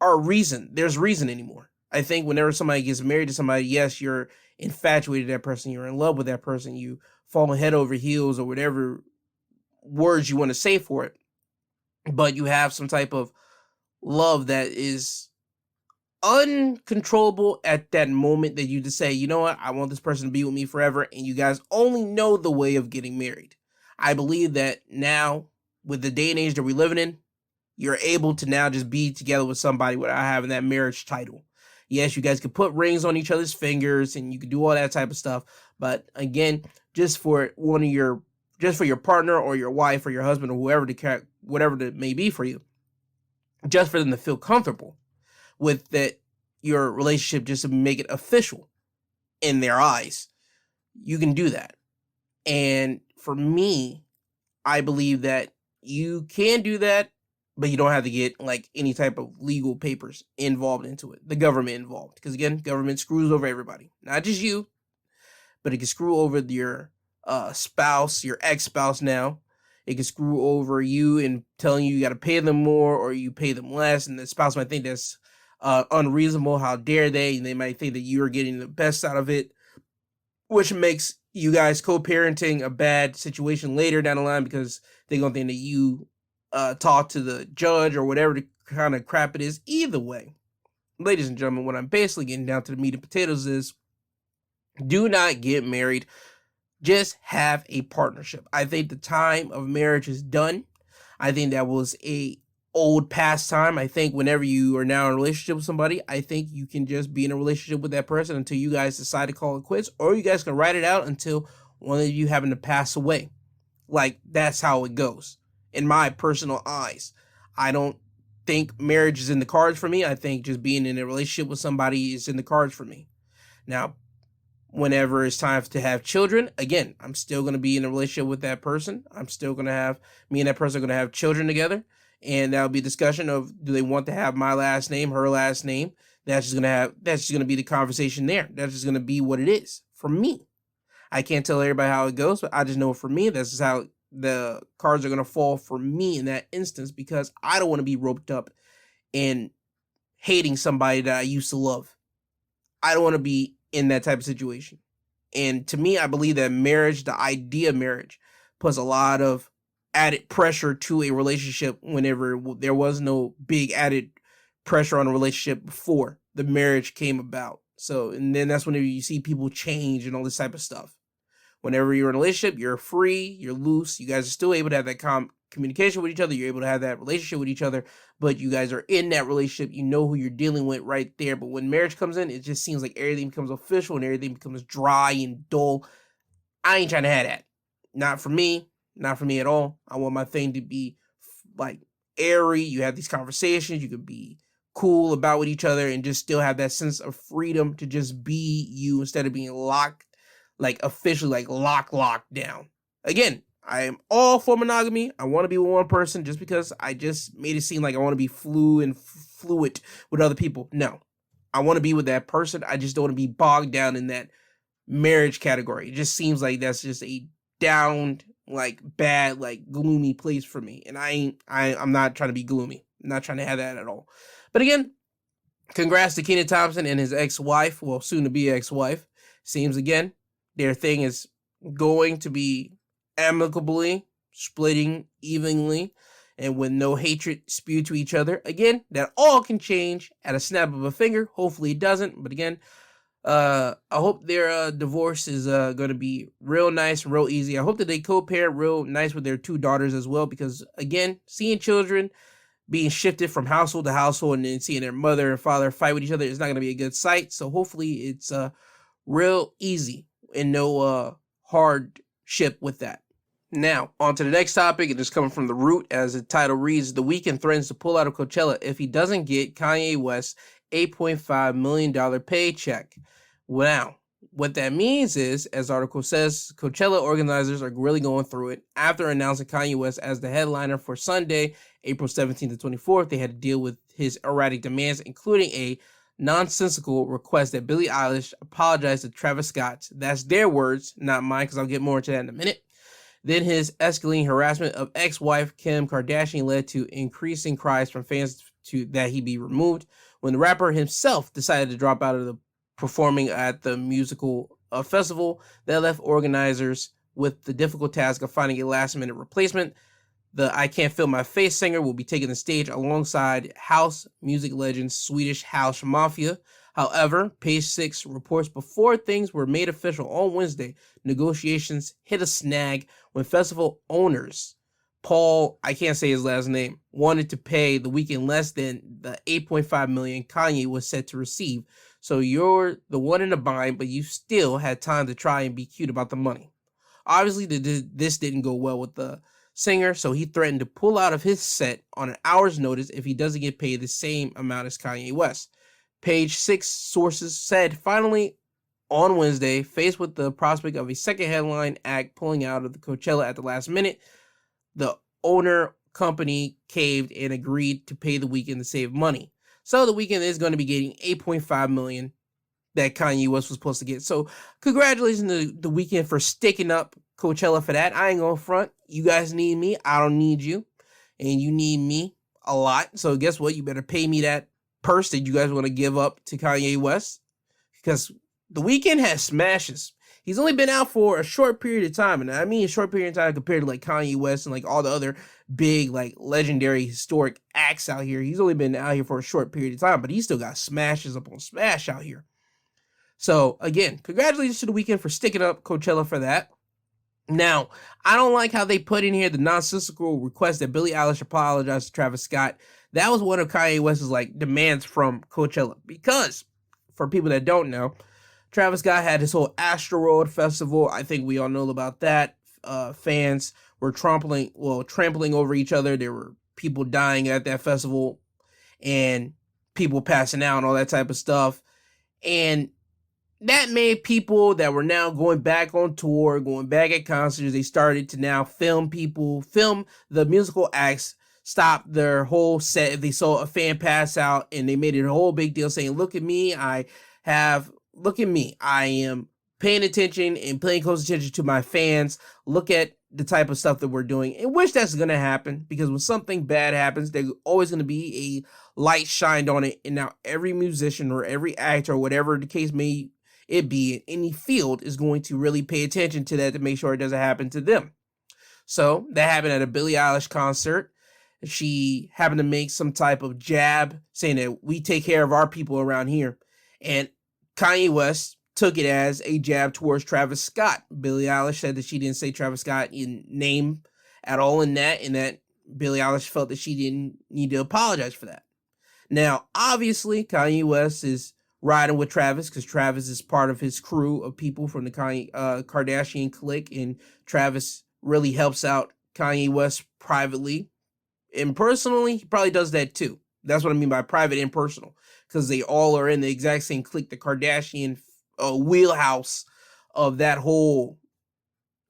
reason anymore. I think whenever somebody gets married to somebody, yes, you're infatuated with that person, you're in love with that person, you fall head over heels, or whatever words you want to say for it. But you have some type of love that is uncontrollable at that moment, that you just say, you know what, I want this person to be with me forever, and you guys only know the way of getting married. I believe that now, with the day and age that we're living in, you're able to now just be together with somebody without having that marriage title. Yes, you guys can put rings on each other's fingers and you can do all that type of stuff, but again, just for your partner or your wife or your husband or whatever it may be for you, just for them to feel comfortable with that, your relationship, just to make it official in their eyes, you can do that. And for me, I believe that you can do that, but you don't have to get like any type of legal papers involved into it, the government involved, because again, government screws over everybody, not just you, but it can screw over your spouse, your ex-spouse now. It can screw over you and telling you got to pay them more or you pay them less, and the spouse might think that's unreasonable. How dare they? And they might think that you're getting the best out of it, which makes you guys co-parenting a bad situation later down the line, because they're going to think that you talk to the judge or whatever the kind of crap it is. Either way, ladies and gentlemen, what I'm basically getting down to the meat and potatoes is, do not get married. Just have a partnership. I think the time of marriage is done. I think that was a old pastime. I think whenever you are now in a relationship with somebody, I think you can just be in a relationship with that person until you guys decide to call it quits, or you guys can write it out until one of you happen to pass away. Like, that's how it goes in my personal eyes. I don't think marriage is in the cards for me. I think just being in a relationship with somebody is in the cards for me. Now, whenever it's time to have children, again, I'm still going to be in a relationship with that person. I'm still going to have, me and that person are going to have children together. And that'll be a discussion of, do they want to have my last name, her last name? That's just going to be the conversation there. That's just going to be what it is for me. I can't tell everybody how it goes, but I just know for me, this is how the cards are going to fall for me in that instance, because I don't want to be roped up in hating somebody that I used to love. I don't want to be in that type of situation. And to me, I believe that marriage, the idea of marriage, puts a lot of added pressure to a relationship whenever there was no big added pressure on a relationship before the marriage came about. So, and then that's whenever you see people change and all this type of stuff. Whenever you're in a relationship, you're free, you're loose, you guys are still able to have that communication with each other, you're able to have that relationship with each other, but you guys are in that relationship, you know who you're dealing with right there. But when marriage comes in, it just seems like everything becomes official and everything becomes dry and dull. I ain't trying to have that. Not for me, not for me at all. I want my thing to be like airy. You have these conversations, you could be cool about with each other and just still have that sense of freedom to just be you instead of being locked, like officially like locked down. Again, I am all for monogamy. I want to be with one person just because I just made it seem like I want to be fluid with other people. No, I want to be with that person. I just don't want to be bogged down in that marriage category. It just seems like that's just a down, like bad, like gloomy place for me. And I'm not trying to be gloomy. I'm not trying to have that at all. But again, congrats to Kenan Thompson and his ex-wife, well, soon to be ex-wife. Seems again, their thing is going to be amicably splitting evenly and with no hatred spewed to each other. Again, that all can change at a snap of a finger. Hopefully it doesn't. But again, I hope their divorce is going to be real nice, real easy. I hope that they co-parent real nice with their 2 daughters as well, because again, seeing children being shifted from household to household and then seeing their mother and father fight with each other is not going to be a good sight. So hopefully it's real easy and no hardship with that. Now, on to the next topic. It is coming from The Root, as the title reads, The Weeknd threatens to pull out of Coachella if he doesn't get Kanye West's $8.5 million paycheck. Now, what that means is, as the article says, Coachella organizers are really going through it. After announcing Kanye West as the headliner for Sunday, April 17th to 24th, they had to deal with his erratic demands, including a nonsensical request that Billie Eilish apologize to Travis Scott. That's their words, not mine, because I'll get more into that in a minute. Then his escalating harassment of ex-wife Kim Kardashian led to increasing cries from fans that he be removed, when the rapper himself decided to drop out of the performing at the musical festival. That left organizers with the difficult task of finding a last-minute replacement. The I Can't Feel My Face singer will be taking the stage alongside house music legend Swedish House Mafia. However, Page 6 reports before things were made official on Wednesday, negotiations hit a snag when festival owners, Paul, I can't say his last name, wanted to pay The Weeknd less than the $8.5 million Kanye was set to receive. So you're the one in the bind, but you still had time to try and be cute about the money. Obviously, this didn't go well with the singer, so he threatened to pull out of his set on an hour's notice if he doesn't get paid the same amount as Kanye West. Page 6 sources said, finally, on Wednesday, faced with the prospect of a second headline act pulling out of the Coachella at the last minute, the owner company caved and agreed to pay The Weeknd to save money. So The Weeknd is going to be getting $8.5 million that Kanye West was supposed to get. So congratulations to The Weeknd for sticking up Coachella for that. I ain't going to front. You guys need me. I don't need you. And you need me a lot. So guess what? You better pay me that purse that you guys want to give up to Kanye West, because The Weeknd has smashes. He's only been out for a short period of time, and I mean a short period of time compared to like Kanye West and like all the other big like legendary historic acts out here. He's only been out here for a short period of time, but he's still got smashes upon smash out here. So again, congratulations to The Weeknd for sticking up Coachella for that. Now, I don't like how they put in here the nonsensical request that Billie Eilish apologize to Travis Scott. That was one of Kanye West's like demands from Coachella, because for people that don't know, Travis Scott had his whole Astroworld festival. I think we all know about that. Fans were trampling over each other. There were people dying at that festival and people passing out and all that type of stuff. And that made people that were now going back on tour, going back at concerts, they started to now film the musical acts, stop their whole set if they saw a fan pass out, and they made it a whole big deal saying, look at me, I am paying attention and paying close attention to my fans. Look at the type of stuff that we're doing. And wish that's going to happen, because when something bad happens, there's always going to be a light shined on it. And now every musician or every actor or whatever the case may it be in any field is going to really pay attention to that to make sure it doesn't happen to them. So that happened at a Billie Eilish concert. She happened to make some type of jab saying that we take care of our people around here. And Kanye West took it as a jab towards Travis Scott. Billie Eilish said that she didn't say Travis Scott in name at all in that, and that Billie Eilish felt that she didn't need to apologize for that. Now, obviously, Kanye West is riding with Travis because Travis is part of his crew of people from the Kardashian clique, and Travis really helps out Kanye West privately. And personally, he probably does that too. That's what I mean by private and personal, because they all are in the exact same clique, the Kardashian wheelhouse of that whole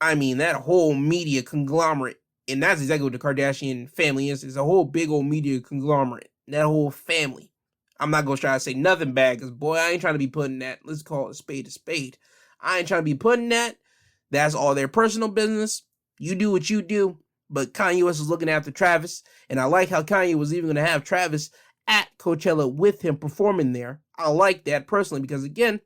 media conglomerate. And that's exactly what the Kardashian family is. It's a whole big old media conglomerate. That whole family. I'm not going to try to say nothing bad, because, boy, I ain't trying to be putting that. Let's call it a spade a spade. I ain't trying to be putting that. That's all their personal business. You do what you do. But Kanye West is looking after Travis. And I like how Kanye was even going to have Travis at Coachella with him performing there. I like that personally, because, again,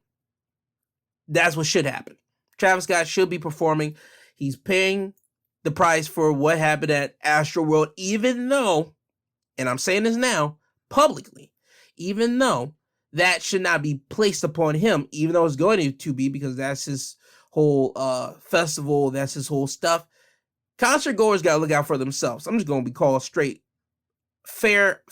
That's what should happen. Travis Scott should be performing. He's paying the price for what happened at Astroworld, even though, and I'm saying this now, publicly, even though that should not be placed upon him, even though it's going to be, because that's his whole festival, that's his whole stuff. Concert goers got to look out for themselves. I'm just going to be called straight. Fair.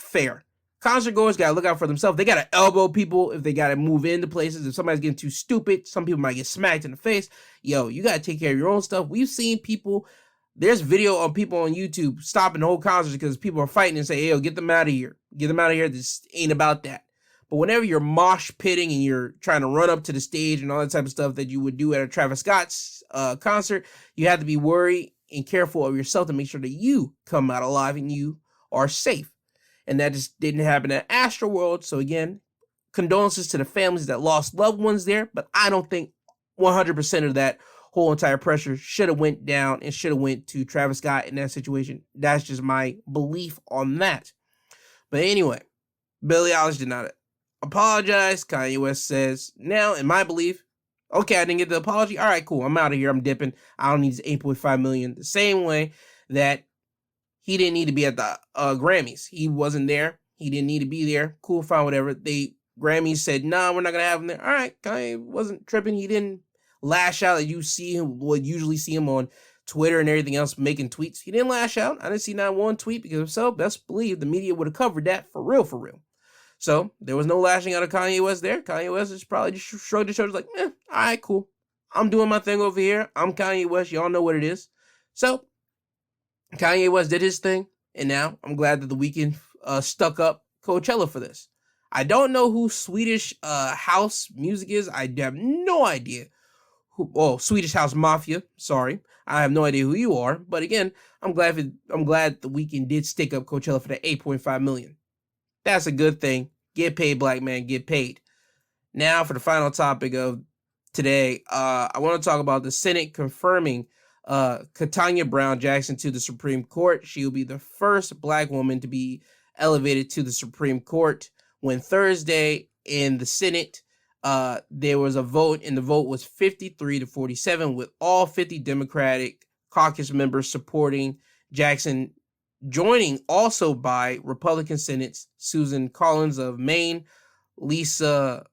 Concert goers got to look out for themselves. They got to elbow people if they got to move into places. If somebody's getting too stupid, some people might get smacked in the face. Yo, you got to take care of your own stuff. We've seen people, there's video of people on YouTube stopping the whole concert because people are fighting and say, hey, yo, get them out of here. Get them out of here. This ain't about that. But whenever you're mosh pitting and you're trying to run up to the stage and all that type of stuff that you would do at a Travis Scott's concert, you have to be worried and careful of yourself to make sure that you come out alive and you are safe. And that just didn't happen at Astroworld. So again, condolences to the families that lost loved ones there. But I don't think 100% of that whole entire pressure should have went down and should have went to Travis Scott in that situation. That's just my belief on that. But anyway, Billie Eilish did not apologize. Kanye West says, now, in my belief, okay, I didn't get the apology. All right, cool. I'm out of here. I'm dipping. I don't need this $8.5 million. The same way that he didn't need to be at the Grammys. He wasn't there. He didn't need to be there. Cool, fine, whatever. Grammys said, nah, we're not going to have him there. All right, Kanye wasn't tripping. He didn't lash out. You see him, would usually see him on Twitter and everything else making tweets. He didn't lash out. I didn't see not one tweet, because if so, best believe the media would have covered that for real. So there was no lashing out of Kanye West there. Kanye West just probably just shrugged his shoulders like, all right, cool. I'm doing my thing over here. I'm Kanye West. Y'all know what it is. So Kanye West did his thing, and now I'm glad that the Weeknd stuck up Coachella for this. I don't know who Swedish House Music is. I have no idea. Swedish House Mafia. Sorry, I have no idea who you are. But again, I'm glad the Weeknd did stick up Coachella for the $8.5 million. That's a good thing. Get paid, black man. Get paid. Now for the final topic of today, I want to talk about the Senate confirming Ketanji Jackson to the Supreme Court. She will be the first black woman to be elevated to the Supreme Court. When Thursday in the Senate, there was a vote, and the vote was 53-47, with all 50 Democratic caucus members supporting Jackson, joining also by Republican Senates Susan Collins of Maine, Lisa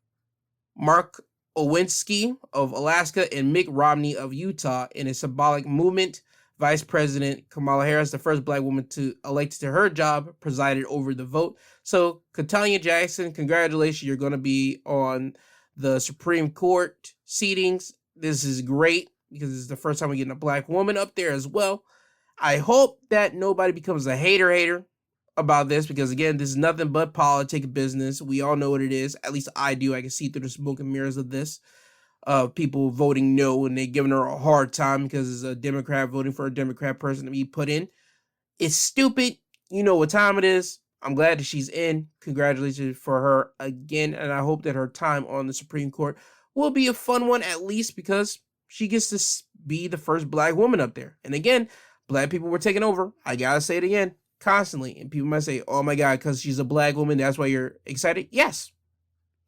Murkowski of Alaska, and Mitt Romney of Utah in a symbolic movement. Vice President Kamala Harris, the first black woman to elected to her job, presided over the vote. So, Ketanji Jackson, congratulations. You're going to be on the Supreme Court seatings. This is great because this is the first time we're getting a black woman up there as well. I hope that nobody becomes a hater about this, because again, this is nothing but politics business. We all know what it is. At least I do. I can see through the smoke and mirrors of this. People voting no, and they giving her a hard time because it's a Democrat voting for a Democrat person to be put in. It's stupid. You know what time it is. I'm glad that she's in. Congratulations for her again. And I hope that her time on the Supreme Court will be a fun one, at least because she gets to be the first black woman up there. And again, black people were taking over. I gotta say it again, constantly. And people might say, oh my God, because she's a black woman, that's why you're excited. Yes.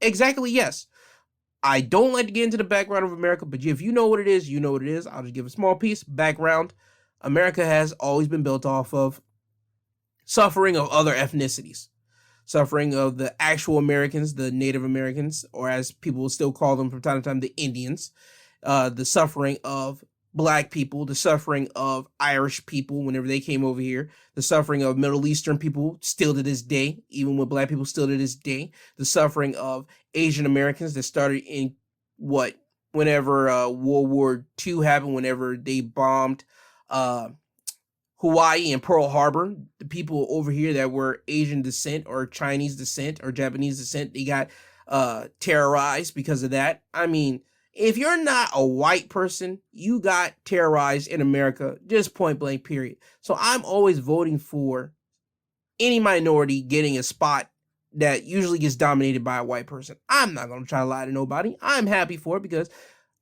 Exactly, yes. I don't like to get into the background of America, but if you know what it is, you know what it is. I'll just give a small piece. Background. America has always been built off of suffering of other ethnicities. Suffering of the actual Americans, the Native Americans, or as people will still call them from time to time, the Indians. The suffering of black people, the suffering of Irish people whenever they came over here, the suffering of Middle Eastern people still to this day, even with black people still to this day, the suffering of Asian Americans that started in whenever World War II happened, whenever they bombed Hawaii and Pearl Harbor. The people over here that were Asian descent or Chinese descent or Japanese descent, they got terrorized because of that. I mean, if you're not a white person, you got terrorized in America, just point blank, period. So I'm always voting for any minority getting a spot that usually gets dominated by a white person. I'm not going to try to lie to nobody. I'm happy for it because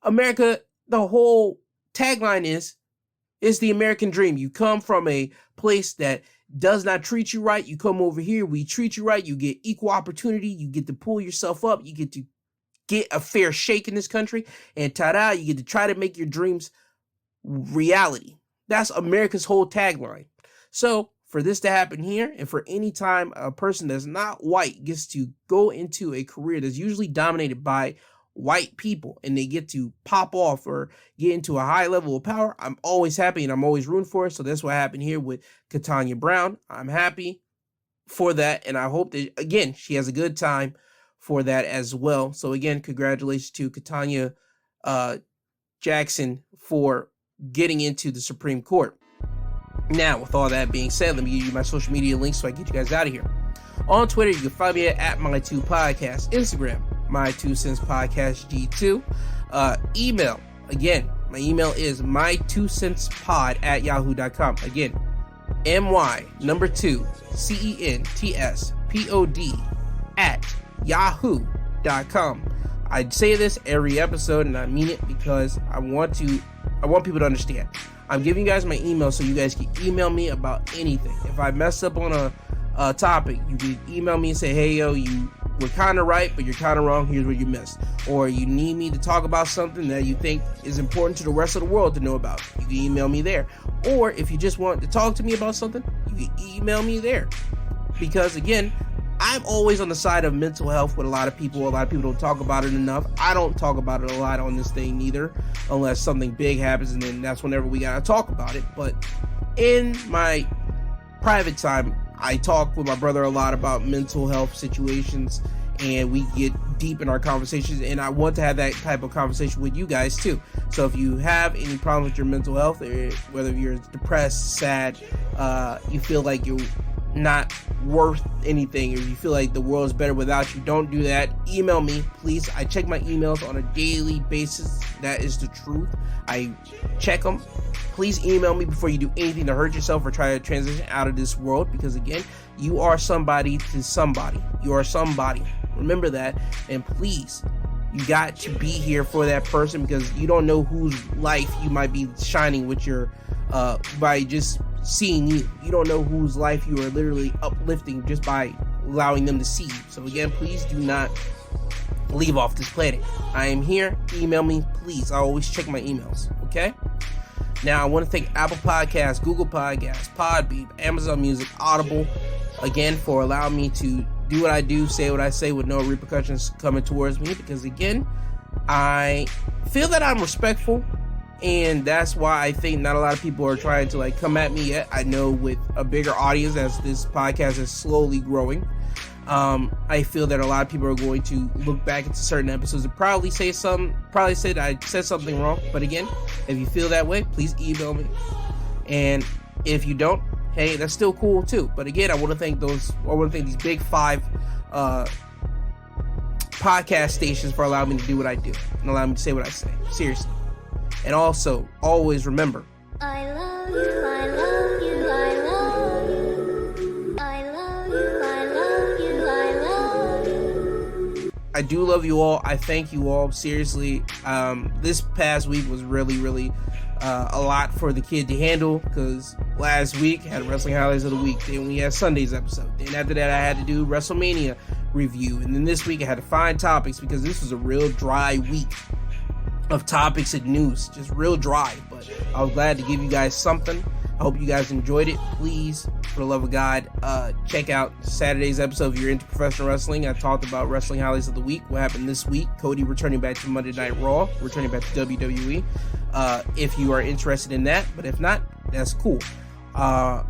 America, the whole tagline is, it's the American dream. You come from a place that does not treat you right. You come over here, we treat you right. You get equal opportunity. You get to pull yourself up. You get to get a fair shake in this country, and ta-da, you get to try to make your dreams reality. That's America's whole tagline. So for this to happen here, and for any time a person that's not white gets to go into a career that's usually dominated by white people, and they get to pop off or get into a high level of power, I'm always happy and I'm always rooting for it. So that's what happened here with Ketanji Brown. I'm happy for that, and I hope that, again, she has a good time for that as well. So again, congratulations to Ketanji Jackson for getting into the Supreme Court. Now, with all that being said, let me give you my social media links so I get you guys out of here. On Twitter, you can find me at My2Podcast. Instagram, My2CentsPodcast G2. Email, again, my email is my2centspod@yahoo.com. Again, my2Centspod@yahoo.com. I say this every episode, and I mean it because I want people to understand. I'm giving you guys my email so you guys can email me about anything. If I mess up on a topic, you can email me and say, hey, yo, you were kind of right, but you're kind of wrong. Here's what you missed. Or you need me to talk about something that you think is important to the rest of the world to know about. You can email me there. Or if you just want to talk to me about something, you can email me there. Because, again, I'm always on the side of mental health with a lot of people. A lot of people don't talk about it enough. I don't talk about it a lot on this thing either, unless something big happens, and then that's whenever we gotta talk about it. But in my private time, I talk with my brother a lot about mental health situations, and we get deep in our conversations, and I want to have that type of conversation with you guys too. So if you have any problems with your mental health, or whether you're depressed, sad, you feel like you're not worth anything, or you feel like the world is better without you, don't do that. Email me, please. I check my emails on a daily basis. That is the truth. I check them. Please email me before you do anything to hurt yourself or try to transition out of this world, because again, you are somebody to somebody. You are somebody. Remember that. And please, you got to be here for that person, because you don't know whose life you might be shining with your by just seeing you. You don't know whose life you are literally uplifting just by allowing them to see you. So again, please do not leave off this planet. I am here. Email me, please. I always check my emails. Okay? Now, I want to thank Apple Podcasts, Google Podcasts, Podbean, Amazon Music, Audible, again, for allowing me to do what I do, say what I say with no repercussions coming towards me, because again, I feel that I'm respectful, and that's why I think not a lot of people are trying to come at me yet. I know with a bigger audience as this podcast is slowly growing, I feel that a lot of people are going to look back into certain episodes and probably say that I said something wrong. But again, if you feel that way, please email me. And if you don't, hey, that's still cool too. But again, I want to thank these big 5 podcast stations for allowing me to do what I do and allowing me to say what I say. Seriously. And also, always remember, I love you, I love you, I love you. I love you, I love you, I love you. I do love you all. I thank you all. Seriously, this past week was really a lot for the kid to handle, because last week I had Wrestling Highlights of the Week. Then we had Sunday's episode. Then after that I had to do WrestleMania review. And then this week I had to find topics, because this was a real dry week of topics and news. Just real dry. But I was glad to give you guys something. I hope you guys enjoyed it. Please, for the love of God, check out Saturday's episode if you're into professional wrestling. I talked about Wrestling Highlights of the Week, what happened this week. Cody returning back to Monday Night Raw, returning back to WWE. If you are interested in that, but if not, that's cool. I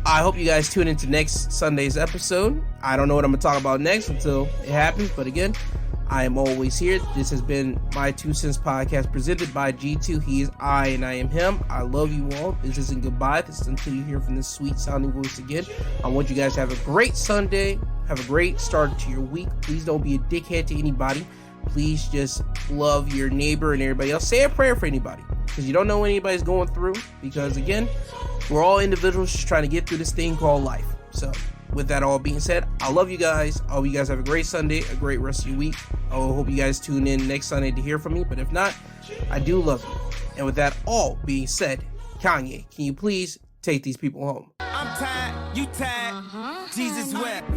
hope you guys tune into next Sunday's episode. I don't know what I'm going to talk about next until it happens, but again, I am always here. This has been My 2 Cents Podcast presented by G2. He is I and I am him. I love you all. This isn't goodbye. This is until you hear from this sweet sounding voice again. I want you guys to have a great Sunday. Have a great start to your week. Please don't be a dickhead to anybody. Please just love your neighbor and everybody else. Say a prayer for anybody, because you don't know what anybody's going through. Because again, we're all individuals just trying to get through this thing called life. So with that all being said, I love you guys. I hope you guys have a great Sunday, a great rest of your week. I hope you guys tune in next Sunday to hear from me. But if not, I do love you. And with that all being said, Kanye, can you please take these people home? I'm tired, you tired, Jesus wept.